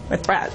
with Brett.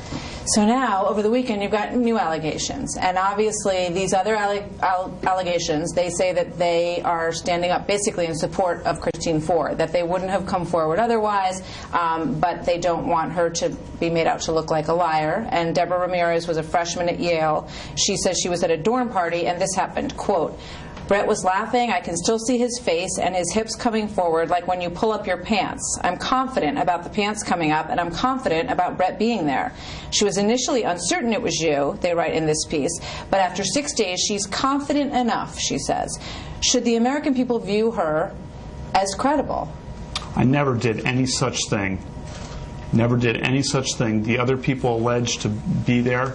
So now, over the weekend, you've got new allegations. And obviously, these other allegations, they say that they are standing up basically in support of Christine Ford, that they wouldn't have come forward otherwise, but they don't want her to be made out to look like a liar. And Deborah Ramirez was a freshman at Yale. She says she was at a dorm party, and this happened, quote, Brett was laughing. I can still see his face and his hips coming forward like when you pull up your pants. I'm confident about the pants coming up, and I'm confident about Brett being there. She was initially uncertain it was you, they write in this piece, but after 6 days, she's confident enough, she says. Should the American people view her as credible? I never did any such thing. Never did any such thing. The other people alleged to be there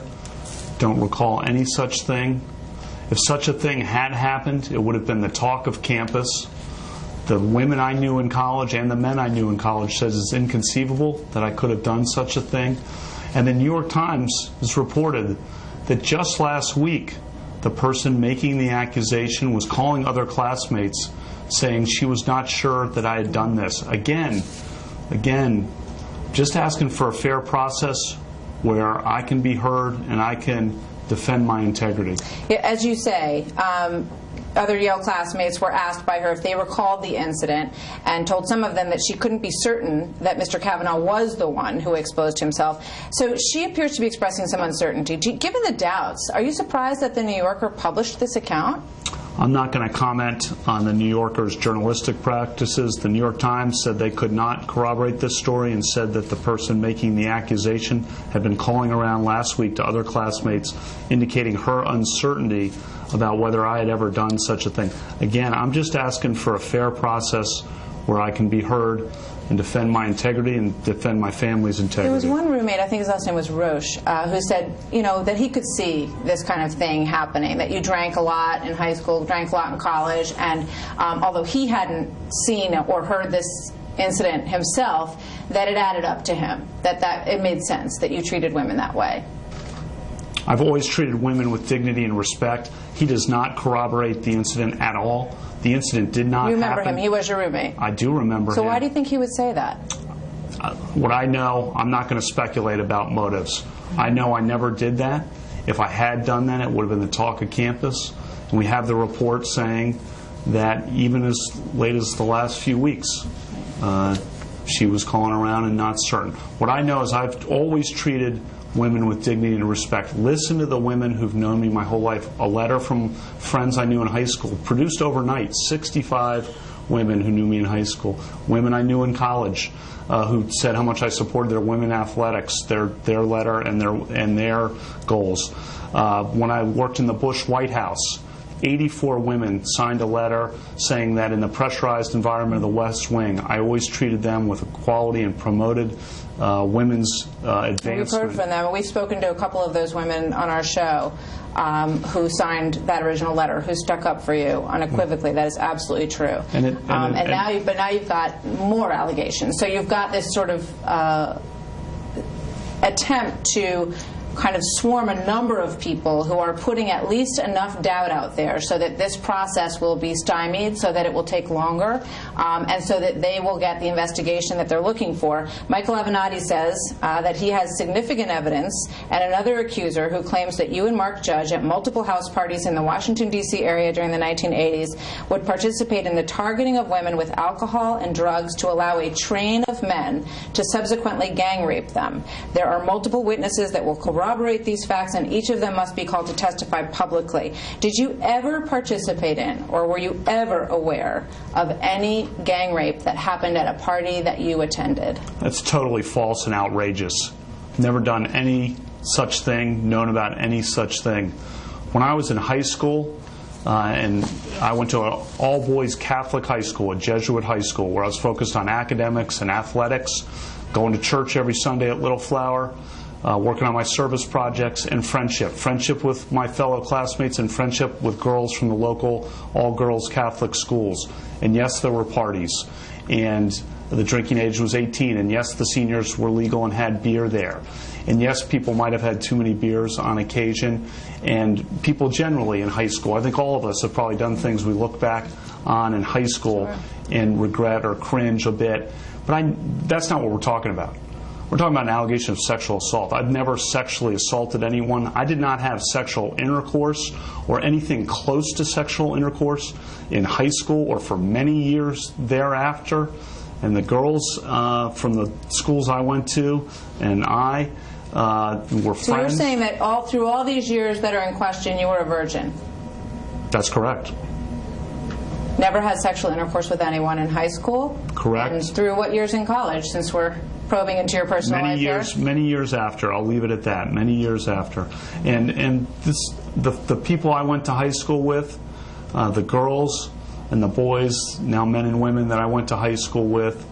don't recall any such thing. If such a thing had happened, it would have been the talk of campus. The women I knew in college and the men I knew in college says it's inconceivable that I could have done such a thing. And the New York Times has reported that just last week, the person making the accusation was calling other classmates saying she was not sure that I had done this. Again, just asking for a fair process where I can be heard and I can defend my integrity. Yeah, as you say, other Yale classmates were asked by her if they recalled the incident and told some of them that she couldn't be certain that Mr. Kavanaugh was the one who exposed himself. So she appears to be expressing some uncertainty. Given the doubts, are you surprised that the New Yorker published this account? I'm not going to comment on the New Yorker's journalistic practices. The New York Times said they could not corroborate this story and said that the person making the accusation had been calling around last week to other classmates indicating her uncertainty about whether I had ever done such a thing. Again, I'm just asking for a fair process where I can be heard and defend my integrity and defend my family's integrity. There was one roommate, I think his last name was Roche, who said, you know, that he could see this kind of thing happening, that you drank a lot in high school, drank a lot in college, and although he hadn't seen or heard this incident himself, that it added up to him, that it made sense that you treated women that way. I've always treated women with dignity and respect. He does not corroborate the incident at all. The incident did not happen. You remember him. He was your roommate. I do remember him. So why do you think he would say that? What I know, I'm not going to speculate about motives. I know I never did that. If I had done that, it would have been the talk of campus. And we have the report saying that even as late as the last few weeks, she was calling around and not certain. What I know is I've always treated women with dignity and respect. Listen to the women who've known me my whole life. A letter from friends I knew in high school, produced overnight, 65 women who knew me in high school. Women I knew in college who said how much I supported their women athletics, their letter and their goals. When I worked in the Bush White House, 84 women signed a letter saying that in the pressurized environment of the West Wing, I always treated them with equality and promoted women's advancement. We've heard from them. We've spoken to a couple of those women on our show who signed that original letter, who stuck up for you unequivocally. That is absolutely true. Now you've got more allegations. So you've got this sort of attempt to kind of swarm a number of people who are putting at least enough doubt out there so that this process will be stymied, so that it will take longer, and so that they will get the investigation that they're looking for. Michael Avenatti says that he has significant evidence, and another accuser who claims that you and Mark Judge at multiple house parties in the Washington, D.C. area during the 1980s would participate in the targeting of women with alcohol and drugs to allow a train of men to subsequently gang rape them. There are multiple witnesses that will corroborate these facts, and each of them must be called to testify publicly. Did you ever participate in, or were you ever aware of any gang rape that happened at a party that you attended? That's totally false and outrageous. Never done any such thing, known about any such thing. When I was in high school, and I went to an all-boys Catholic high school, a Jesuit high school, where I was focused on academics and athletics, going to church every Sunday at Little Flower, working on my service projects, and friendship with my fellow classmates, and friendship with girls from the local all-girls Catholic schools. And yes, there were parties, and the drinking age was 18, and yes, the seniors were legal and had beer there. And yes, people might have had too many beers on occasion, and people generally in high school, I think all of us have probably done things we look back on in high school and regret or cringe a bit, but that's not what we're talking about. We're talking about an allegation of sexual assault. I've never sexually assaulted anyone. I did not have sexual intercourse or anything close to sexual intercourse in high school or for many years thereafter. And the girls from the schools I went to and I were friends. So you're saying that through all these years that are in question, you were a virgin? That's correct. Never had sexual intercourse with anyone in high school? Correct. And through what years in college, since we're probing into your personal life here? Many years after. I'll leave it at that. Many years after. And the people I went to high school with, the girls and the boys, now men and women that I went to high school with,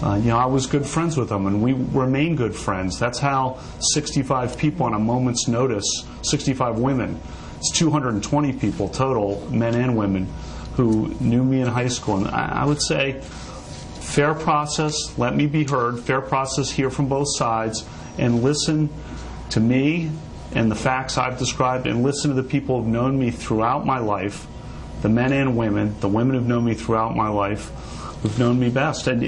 I was good friends with them, and we remain good friends. That's how 65 people on a moment's notice, 65 women, it's 220 people total, men and women, who knew me in high school. And I would say, fair process, let me be heard, fair process, hear from both sides, and listen to me and the facts I've described, and listen to the people who've known me throughout my life, the men and women, the women who've known me throughout my life, who've known me best. And